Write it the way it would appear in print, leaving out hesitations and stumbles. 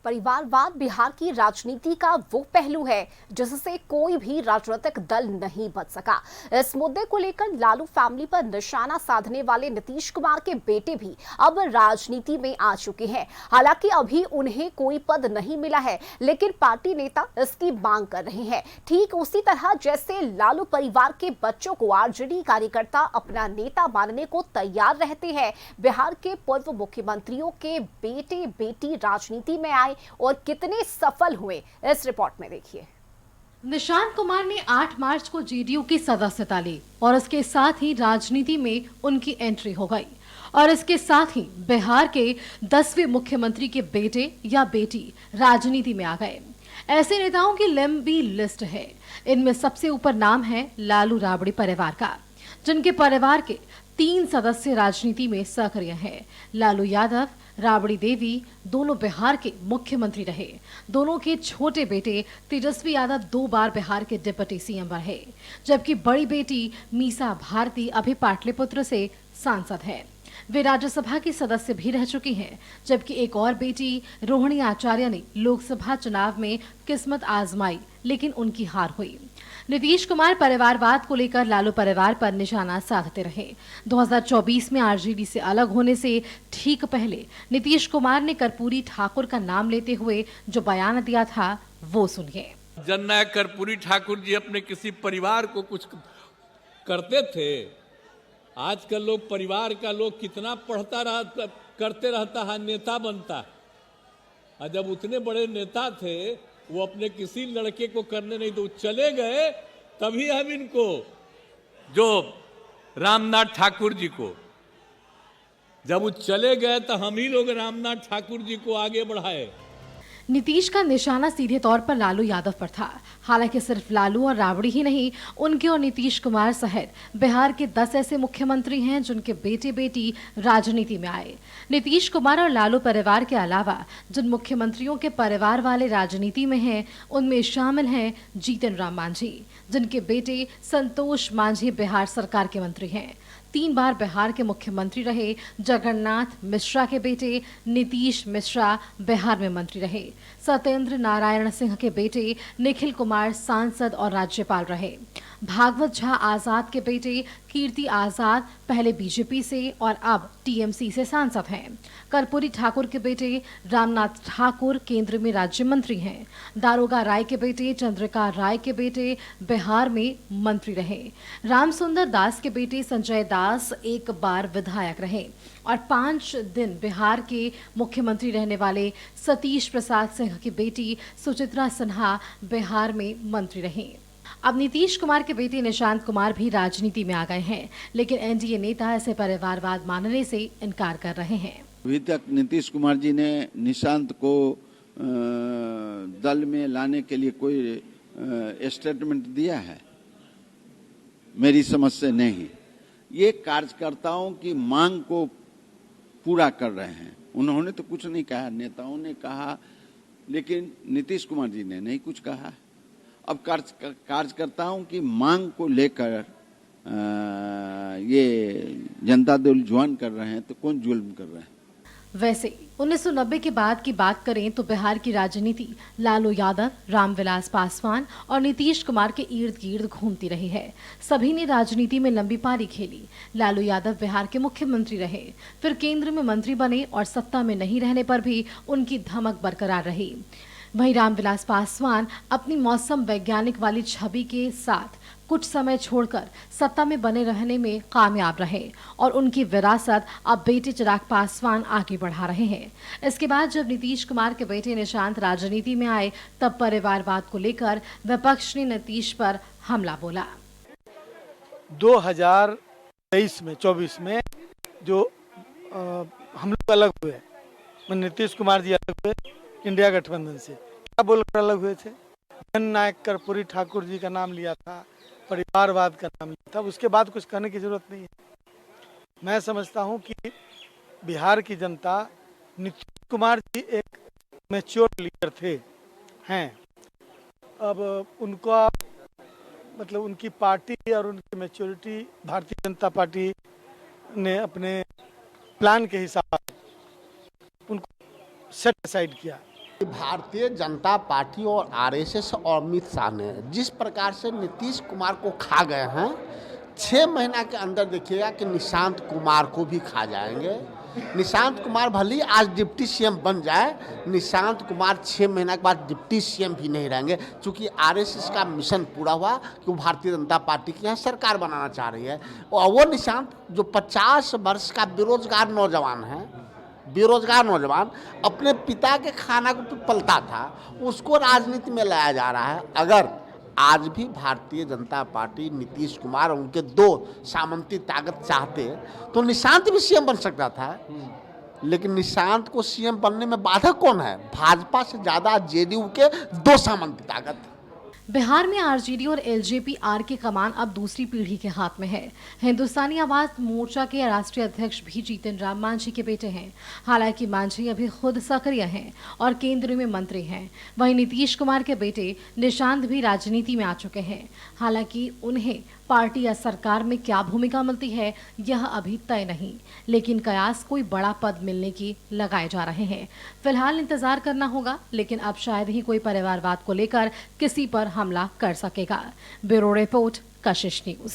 परिवारवाद बिहार की राजनीति का वो पहलू है जिससे कोई भी राजनीतिक दल नहीं बच सका। इस मुद्दे को लेकर लालू फैमिली पर निशाना साधने वाले नीतीश कुमार के बेटे भी अब राजनीति में आ चुके हैं। हालांकि अभी उन्हें कोई पद नहीं मिला है, लेकिन पार्टी नेता इसकी मांग कर रहे हैं। ठीक उसी तरह जैसे लालू परिवार के बच्चों को आरजेडी कार्यकर्ता अपना नेता मानने को तैयार रहते हैं, बिहार के पूर्व मुख्यमंत्रियों के बेटे बेटी राजनीति में आए और कितने सफल हुए, इस रिपोर्ट में देखिए। निशांत कुमार ने 8 मार्च को जेडीयू की सदस्यता ली और इसके साथ ही राजनीति में उनकी एंट्री हो गई और इसके साथ ही बिहार के 10वें मुख्यमंत्री के बेटे या बेटी राजनीति में आ गए। ऐसे नेताओं की लंबी लिस्ट है। इनमें सबसे ऊपर नाम है लालू राबड़ी परिवार का, जिनके परिवार के 3 सदस्य राजनीति में सक्रिय हैं। लालू यादव, राबड़ी देवी दोनों बिहार के मुख्यमंत्री रहे। दोनों के छोटे बेटे तेजस्वी यादव 2 बार बिहार के डिप्टी सीएम रहे, जबकि बड़ी बेटी मीसा भारती अभी पाटलिपुत्र से सांसद है। वे राज्यसभा की सदस्य भी रह चुकी हैं, जबकि एक और बेटी रोहिणी आचार्य ने लोकसभा चुनाव में किस्मत आजमाई, लेकिन उनकी हार हुई। नीतीश कुमार परिवारवाद को लेकर लालू परिवार पर निशाना साधते रहे। 2024 में आरजेडी से अलग होने से ठीक पहले नीतीश कुमार ने कर्पूरी ठाकुर का नाम लेते हुए जो बयान दिया था, वो सुनिए। जननायक कर्पूरी ठाकुर जी अपने किसी परिवार को कुछ करते थे। आजकल लोग परिवार का लोग कितना करते रहता है, नेता बनता है। और जब उतने बड़े नेता थे, वो अपने किसी लड़के को करने नहीं तो चले गए, तभी हम इनको, जो रामनाथ ठाकुर जी को, जब वो चले गए तो हम ही लोग रामनाथ ठाकुर जी को आगे बढ़ाए। नीतीश का निशाना सीधे तौर पर लालू यादव पर था। हालांकि सिर्फ लालू और राबड़ी ही नहीं, उनके और नीतीश कुमार सहित बिहार के 10 ऐसे मुख्यमंत्री हैं जिनके बेटे बेटी राजनीति में आए। नीतीश कुमार और लालू परिवार के अलावा जिन मुख्यमंत्रियों के परिवार वाले राजनीति में हैं, उनमें शामिल हैं जीतन राम मांझी, जिनके बेटे संतोष मांझी बिहार सरकार के मंत्री हैं। 3 बार बिहार के मुख्यमंत्री रहे। जगन्नाथ मिश्रा के बेटे नीतीश मिश्रा बिहार में मंत्री रहे। सत्येंद्र नारायण सिंह के बेटे निखिल कुमार सांसद और राज्यपाल रहे। भागवत झा आजाद के बेटे कीर्ति आजाद पहले बीजेपी से और अब टीएमसी से सांसद हैं। कर्पूरी ठाकुर के बेटे रामनाथ ठाकुर केंद्र में राज्य मंत्री हैं। दारोगा राय के बेटे चंद्रिका राय के बेटे बिहार में मंत्री रहे। रामसुंदर दास के बेटे संजय दास एक बार विधायक रहे और 5 दिन बिहार के मुख्यमंत्री रहने वाले सतीश प्रसाद सिंह की बेटी सुचित्रा सिन्हा बिहार में मंत्री रही। अब नीतीश कुमार के बेटे निशांत कुमार भी राजनीति में आ गए हैं, लेकिन एनडीए नेता ऐसे परिवारवाद मानने से इनकार कर रहे हैं। अभी तक नीतीश कुमार जी ने निशांत को दल में लाने के लिए कोई स्टेटमेंट दिया है? मेरी समझ से नहीं। ये कार्यकर्ताओं की मांग को पूरा कर रहे हैं। उन्होंने तो कुछ नहीं कहा, नेताओं ने कहा, लेकिन नीतीश कुमार जी ने नहीं कुछ कहा। अब कार्यकर्ताओं की मांग को लेकर ये जनता दल जुल्म कर रहे हैं, तो कौन जुल्म कर रहे हैं? वैसे 1990 के बाद की बात करें तो बिहार की राजनीति लालू यादव, रामविलास पासवान और नीतीश कुमार के इर्द गिर्द घूमती रही है। सभी ने राजनीति में लंबी पारी खेली। लालू यादव बिहार के मुख्यमंत्री रहे, फिर केंद्र में मंत्री बने और सत्ता में नहीं रहने पर भी उनकी धमक बरकरार रही। वहीं रामविलास पासवान अपनी मौसम वैज्ञानिक वाली छवि के साथ कुछ समय छोड़कर सत्ता में बने रहने में कामयाब रहे और उनकी विरासत अब बेटे चिराग पासवान आगे बढ़ा रहे हैं। इसके बाद जब नीतीश कुमार के बेटे निशांत राजनीति में आए, तब परिवारवाद को लेकर विपक्ष ने नीतीश पर हमला बोला। 2023 में 24 में जो हम लोग अलग हुए, नीतीश कुमार जी अलग हुए इंडिया गठबंधन से, क्या बोलकर अलग हुए थे? जननायक कर्पूरी ठाकुर जी का नाम लिया था, परिवारवाद का नाम लिया था। उसके बाद कुछ कहने की जरूरत नहीं है। मैं समझता हूं कि बिहार की जनता, नीतीश कुमार जी एक मैच्योर लीडर हैं। अब उनका मतलब उनकी पार्टी और उनकी मैच्योरिटी भारतीय जनता पार्टी ने अपने प्लान के हिसाब उनको सेट असाइड किया। भारतीय जनता पार्टी और आरएसएस और अमित शाह ने जिस प्रकार से नीतीश कुमार को खा गए हैं, 6 महीना के अंदर देखिएगा कि निशांत कुमार को भी खा जाएंगे। निशांत कुमार भले आज डिप्टी सीएम बन जाए, निशांत कुमार 6 महीना के बाद डिप्टी सीएम भी नहीं रहेंगे, क्योंकि आरएसएस का मिशन पूरा हुआ कि वो भारतीय जनता पार्टी की यहाँ सरकार बनाना चाह रही है। और वो निशांत जो 50 वर्ष का बेरोजगार नौजवान है, बेरोजगार नौजवान अपने पिता के खाना को पलता था, उसको राजनीति में लाया जा रहा है। अगर आज भी भारतीय जनता पार्टी नीतीश कुमार और उनके 2 सामंती ताकत चाहते तो निशांत भी सीएम बन सकता था, लेकिन निशांत को सीएम बनने में बाधक कौन है? भाजपा से ज्यादा जेडीयू के 2 सामंती ताकत। बिहार में आरजेडी और एलजेपी आर की कमान अब दूसरी पीढ़ी के हाथ में है। हिंदुस्तानी आवाज मोर्चा के राष्ट्रीय अध्यक्ष भी जीतन राम मांझी के बेटे हैं। हालांकि मांझी अभी खुद सक्रिय हैं और केंद्र में मंत्री हैं। वहीं नीतीश कुमार के बेटे निशांत भी राजनीति में आ चुके हैं। हालांकि उन्हें पार्टी या सरकार में क्या भूमिका मिलती है यह अभी तय नहीं, लेकिन कयास कोई बड़ा पद मिलने की लगाए जा रहे हैं। फिलहाल इंतजार करना होगा, लेकिन अब शायद ही कोई परिवारवाद को लेकर किसी पर हमला कर सकेगा। ब्यूरो रिपोर्ट, कशिश न्यूज।